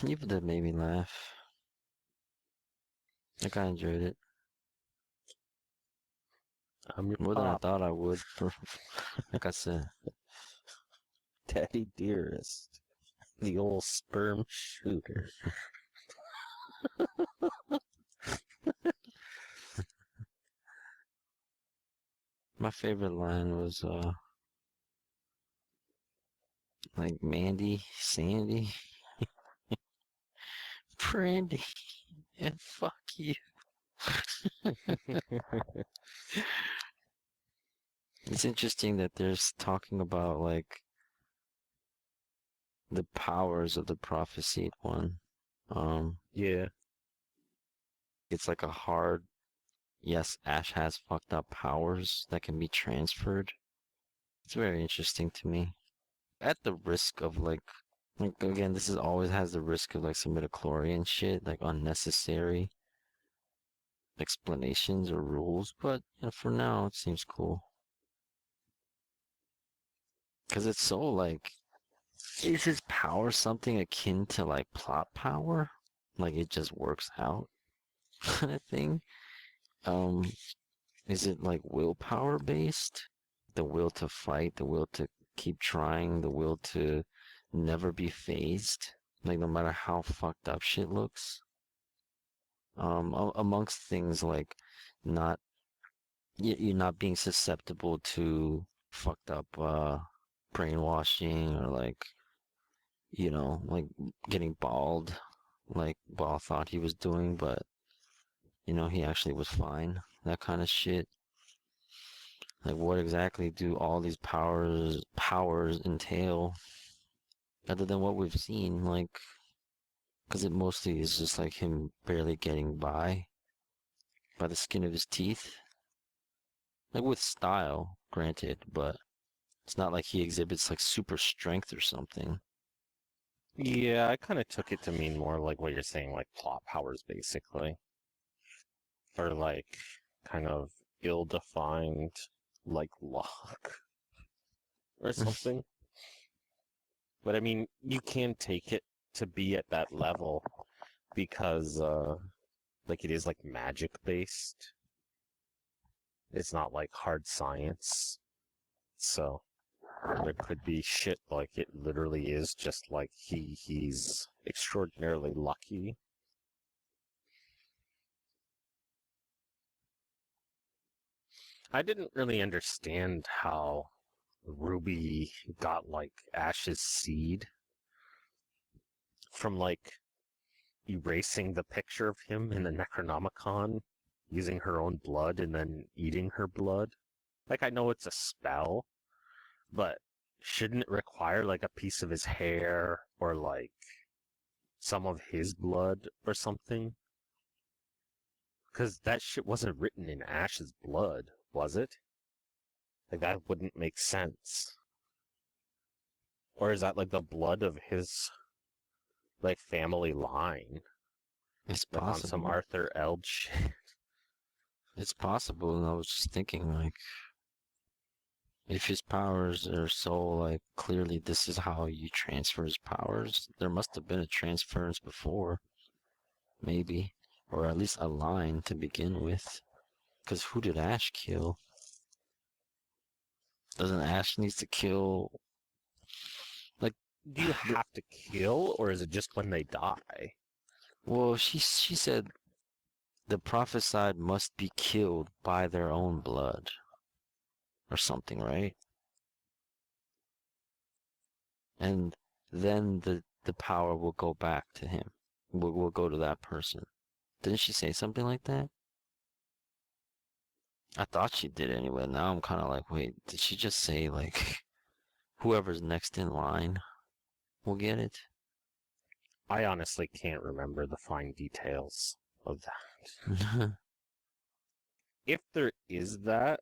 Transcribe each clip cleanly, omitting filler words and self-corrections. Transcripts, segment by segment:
You did made me laugh. Like I enjoyed it I'm your more than I pop, thought I would. Like I said, daddy dearest, the old sperm shooter. my favorite line was like Mandy, Sandy, Brandy, and fuck you. It's interesting that there's talking about like the powers of the prophesied one. Um, Yeah, it's like a hard yes, Ash has fucked up powers that can be transferred. It's very interesting to me. At the risk of like again, this is always has the risk of like some midichlorian shit, like unnecessary explanations or rules, but you know, for now it seems cool. Cause it's so like, is his power something akin to like plot power? Like it just works out kind of thing? Um, is it like willpower based? The will to fight, the will to keep trying, the will to never be phased, like no matter how fucked up shit looks. Amongst things like not you're not being susceptible to fucked up brainwashing or like like getting bald like Ball thought he was doing, but he actually was fine. That kind of shit. Like what exactly do all these powers entail other than what we've seen? Like, because it mostly is just like him barely getting by the skin of his teeth. Like with style, granted, but it's not like he exhibits like super strength or something. yeah, I kind of took it to mean more like what you're saying, like plot powers, basically, or like kind of ill-defined, like luck or something. But I mean, you can take it to be at that level because, like, it is like magic based. It's not like hard science. So there could be shit like it literally is just like he's extraordinarily lucky. I didn't really understand how Ruby got like Ash's seed from like erasing the picture of him in the Necronomicon using her own blood and then eating her blood. Like I know it's a spell, but shouldn't it require like a piece of his hair or like some of his blood or something? Because that shit wasn't written in Ash's blood, was it? Like that wouldn't make sense. Or is that like the blood of his like family line? It's Like on some possible. Arthur Eld shit? It's possible, and I was just thinking like, if his powers are so like clearly this is how you transfer his powers, there must have been a transference before, maybe, or at least a line to begin with. Because who did Ash kill? Doesn't Ash needs to kill like Do you have to kill, or is it just when they die? well, she said the prophesied must be killed by their own blood or something, right? And then the power will go back to him. Will go to that person. Didn't she say something like that? I thought she did anyway. Now I'm kind of like, wait, did she just say like whoever's next in line will get it? I honestly can't remember the fine details of that. If there is that,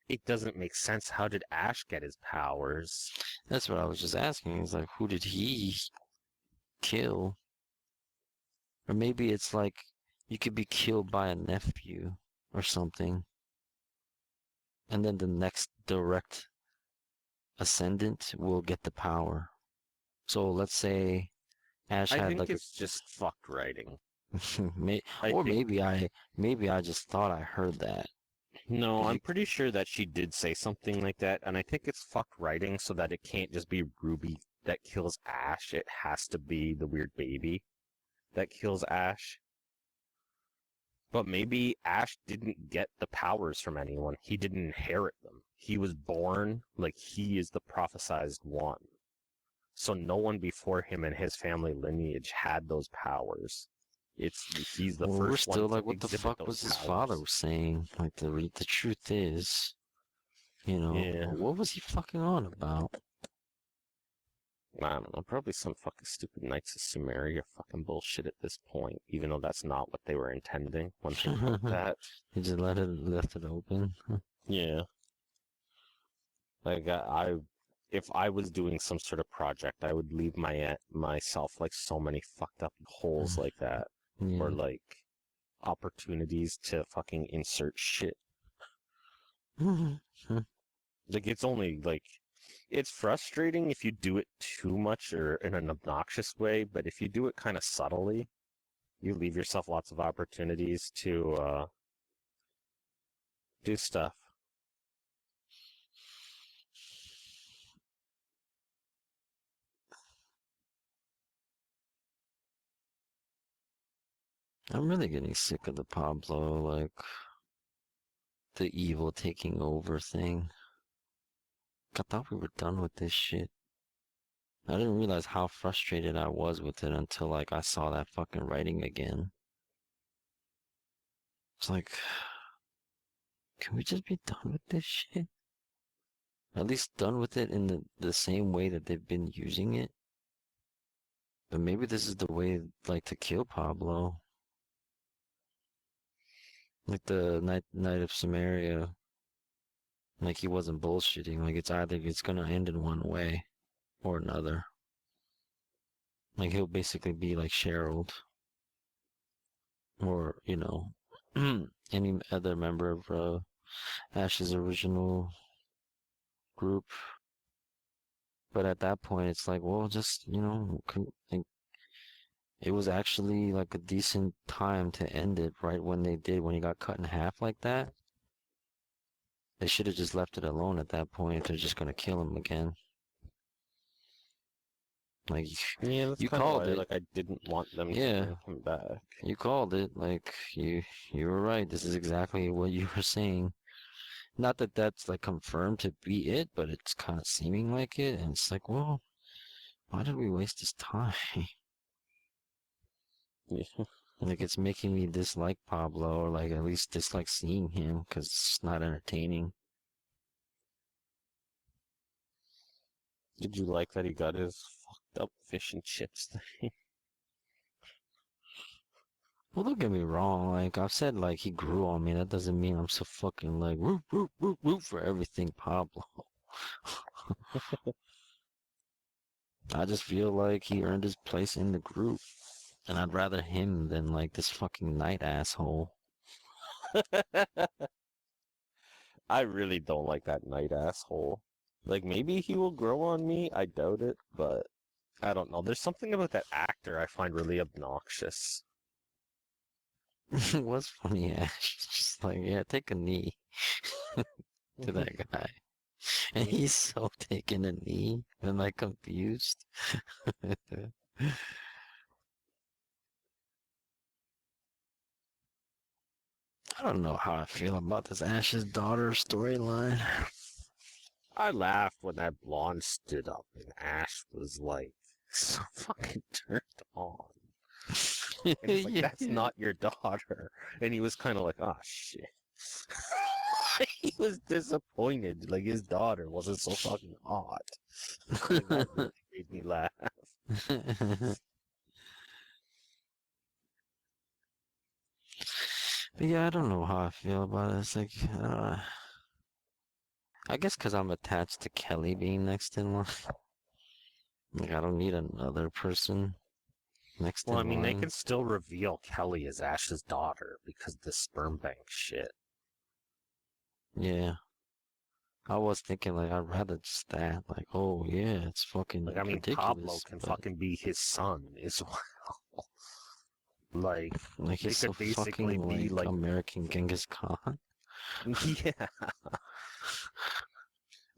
it doesn't make sense. How did Ash get his powers? That's what I was just asking. Is like, who did he kill? Or maybe it's like you could be killed by a nephew or something, and then the next direct ascendant will get the power. So let's say Ash I had think like it's just fucked writing. I or think maybe I just thought I heard that. no, 'Cause I'm pretty sure that she did say something like that, and I think it's fucked writing so that it can't just be Ruby that kills Ash. It has to be the weird baby that kills Ash. But maybe Ash didn't get the powers from anyone. He didn't inherit them. He was born like he is the prophesized one. So no one before him and his family lineage had those powers. He's the well, we're first one still to like, what the exhibit fuck those was his father powers. saying? Like the truth is, Yeah, what was he fucking on about? I don't know. Probably some fucking stupid Knights of Sumeria fucking bullshit at this point. Even though that's not what they were intending when they wrote that. He just left it open. Yeah, like if I was doing some sort of project, I would leave myself like so many fucked up holes like that, or Yeah. like opportunities to fucking insert shit. Like it's only like it's frustrating if you do it too much or in an obnoxious way, but if you do it kind of subtly, you leave yourself lots of opportunities to do stuff. I'm really getting sick of the Pablo, like the evil taking over thing. I thought we were done with this shit. I didn't realize how frustrated I was with it until like I saw that fucking writing again. It's like, can we just be done with this shit? At least done with it in the same way that they've been using it. But maybe this is the way, like, to kill Pablo. Like the Knight of Samaria. Like he wasn't bullshitting. Like it's gonna end in one way or another. Like he'll basically be like Sherald or, any other member of Ash's original group. But at that point, it's like, well, just, like, it was actually like a decent time to end it right when they did, when he got cut in half like that. They should have just left it alone at that point if they're just gonna kill him again. Like, Yeah, that's you kind of called why it. like I didn't want them to Yeah, bring him back. you called it. Like, you were right. This is exactly what you were saying. Not that that's like confirmed to be it, but it's kind of seeming like it. And it's like, well, why did we waste this time? Yeah. Like it's making me dislike Pablo, or like at least dislike seeing him because it's not entertaining. Did you like that he got his fucked up fish and chips thing? Well, don't get me wrong. Like I've said, like he grew on me. That doesn't mean I'm so fucking like whoop whoop whoop whoop for everything, Pablo. I just feel like he earned his place in the group, and I'd rather him than like this fucking Knight asshole. I really don't like that Knight asshole. Like maybe he will grow on me. I doubt it, but I don't know. There's something about that actor I find really obnoxious. It was funny, Ash. Just like, yeah, take a knee to that guy. And he's so taking a knee and like confused. I don't know how I feel about this Ash's daughter storyline. I laughed when that blonde stood up and Ash was like so fucking turned on. And he's like, that's Yeah. not your daughter. And he was kind of like, oh shit. He was disappointed. Like his daughter wasn't so fucking hot. Like, that really made me laugh. But yeah, I don't know how I feel about it. It's like, I guess because I'm attached to Kelly being next in line. Like, I don't need another person next Well, I in mean, they line. can still reveal Kelly as Ash's daughter because of the sperm bank shit. Yeah. I was thinking like I'd rather just that. Like, oh yeah, it's fucking Like, I mean, Pablo ridiculous, can but fucking be his son as well. Like, like they he's so could basically fucking be like like, American Genghis Khan. yeah.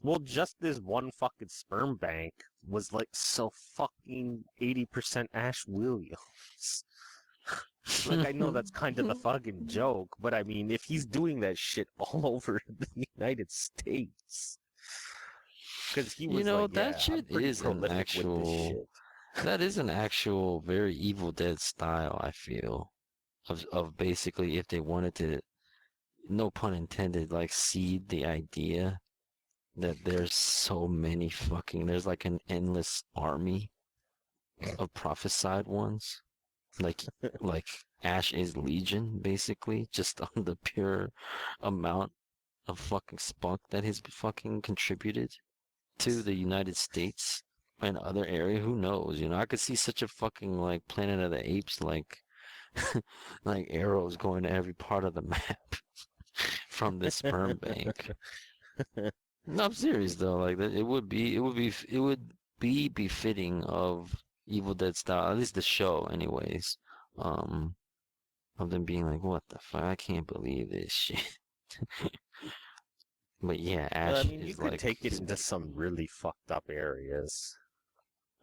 Well, just this one fucking sperm bank was like so fucking 80% Ash Williams. Like, I know that's kind of the fucking joke, but I mean, if he's doing that shit all over the United States, because he You was know, like, that yeah, I'm shit pretty is an prolific with this actual shit. that is an actual very Evil Dead style, I feel. Of basically if they wanted to, no pun intended, like seed the idea that there's so many fucking there's like an endless army of prophesied ones. Like like Ash is Legion, basically, just on the pure amount of fucking spunk that he's fucking contributed to the United States and other area. Who knows? You know, I could see such a fucking like Planet of the Apes like arrows going to every part of the map from this sperm bank. No, I'm serious though. Like that, it would be befitting of Evil Dead style, at least the show, anyways. Um, of them being like, "What the fuck? I can't believe this shit." But yeah, I Ash mean, you is could like, take it into some really fucked up areas,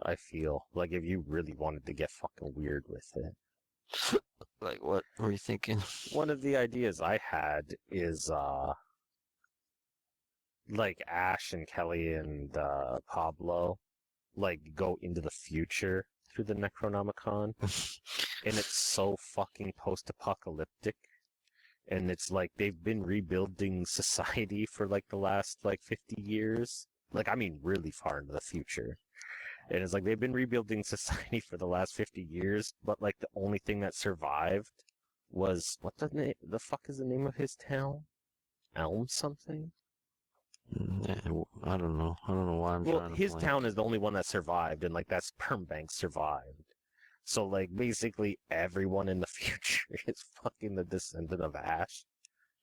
I feel. Like, if you really wanted to get fucking weird with it. like what were you thinking? One of the ideas I had is, like Ash and Kelly and Pablo like go into the future through the Necronomicon, and it's so fucking post-apocalyptic, and it's like they've been rebuilding society for like the last like 50 years. Like, I mean, really far into the future. And it's like they've been rebuilding society for the last 50 years, but like the only thing that survived was the fuck is the name of his town? Elm something? I don't know. I don't know why I'm Well, trying to his town blank. is the only one that survived, and like that sperm bank survived. So like basically everyone in the future is fucking the descendant of Ash,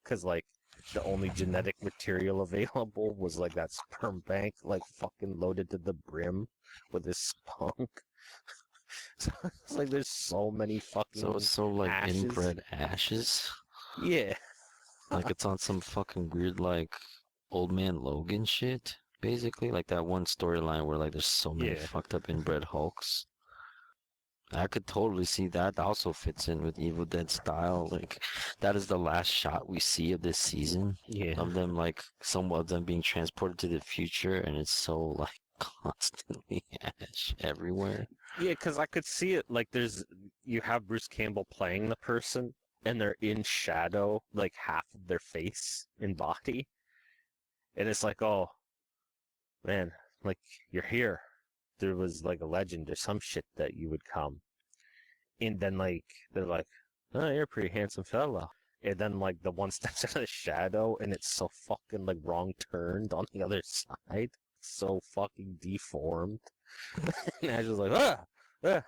because like the only genetic material available was like that sperm bank, like fucking loaded to the brim with his spunk. So it's like there's so many So it's fucking so like ashes. inbred ashes. Yeah, Like it's on some fucking weird like old man Logan shit. Basically, like that one storyline where like there's so many yeah, fucked up inbred Hulks. I could totally see that also fits in with Evil Dead style. Like that is the last shot we see of this season yeah. of them like some of them being transported to the future and it's so like constantly ash everywhere. Yeah, because I could see it like you have Bruce Campbell playing the person, and they're in shadow, like half of their face and body, and it's like, oh man, like you're here. There was like a legend or some shit that you would come, and then like they're like, oh, you're a pretty handsome fella, and then like the one steps out of the shadow, and it's so fucking like wrong turned on the other side, so fucking deformed, and I was just like, ah.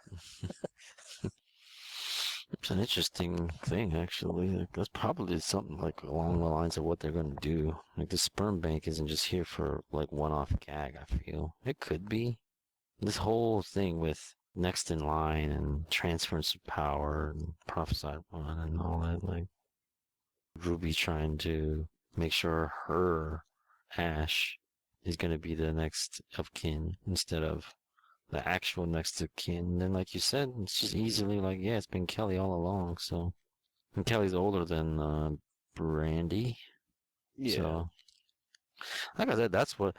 It's an interesting thing, actually. Like, that's probably something like along the lines of what they're gonna do. Like the sperm bank isn't just here for like one-off gag, I feel. It could be. This whole thing with next in line and transference of power and prophesied one and all that, like Ruby trying to make sure her Ash is gonna be the next of kin instead of the actual next of kin. Then, like you said, it's just easily like, yeah, it's been Kelly all along. So, and Kelly's older than Brandy. Yeah. So, like I said, that's why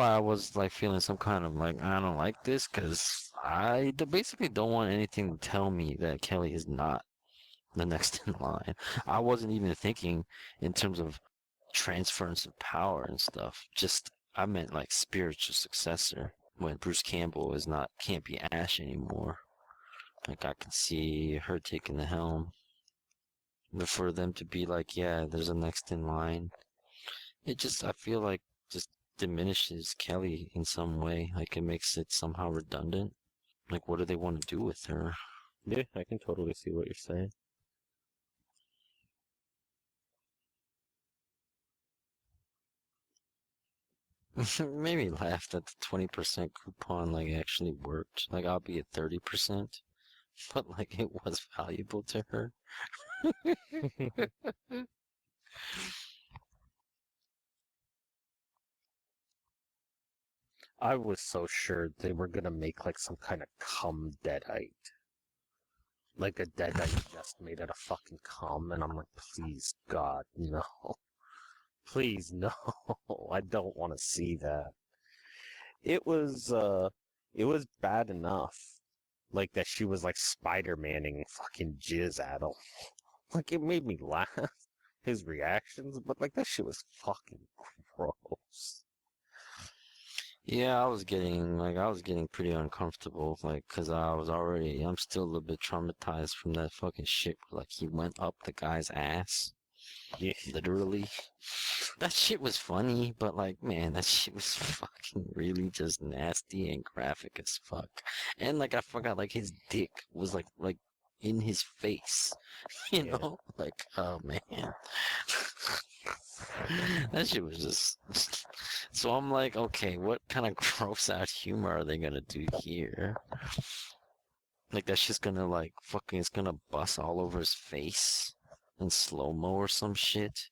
I was like feeling some kind of like I don't like this because basically don't want anything to tell me that Kelly is not the next in line. I wasn't even thinking in terms of transference of power and stuff. Just I meant like spiritual successor when Bruce Campbell is not can't be Ash anymore. Like I can see her taking the helm. But for them to be like, yeah, there's a next in line. It just I feel like just diminishes Kelly in some way. Like it makes it somehow redundant. Like what do they want to do with her? Yeah, I can totally see what you're saying. Made me laugh that the 20% coupon like actually worked. Like I'll be at 30%, but like it was valuable to her. I was so sure they were gonna make like some kind of cum deadite. Like a deadite just made out of fucking cum, and I'm like, please, God, no. Please, no. I don't want to see that. It was, it was bad enough. Like that she was like Spider-Manning fucking jizz at him. Like it made me laugh, his reactions, but like that shit was fucking gross. Yeah, I was getting pretty uncomfortable, like, 'cause I'm still a little bit traumatized from that fucking shit. Like, he went up the guy's ass, Yeah, literally. That shit was funny, but like, man, that shit was fucking really just nasty and graphic as fuck. And like, I forgot, like, his dick was like in his face, you yeah. know? Like, oh man. That shit was just. So I'm like, okay, what kind of gross out humor are they gonna do here? Like that shit's gonna like fucking it's gonna bust all over his face in slow mo or some shit.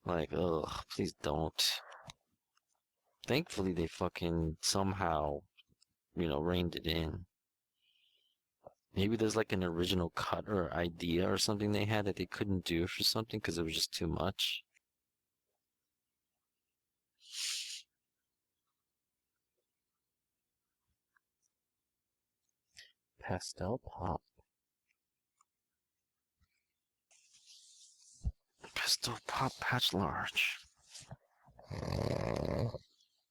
Like, ugh, please don't. Thankfully they fucking somehow, reined it in. Maybe there's like an original cut or idea or something they had that they couldn't do for something because it was just too much. Pastel pop. Pistol Pop Patch Large.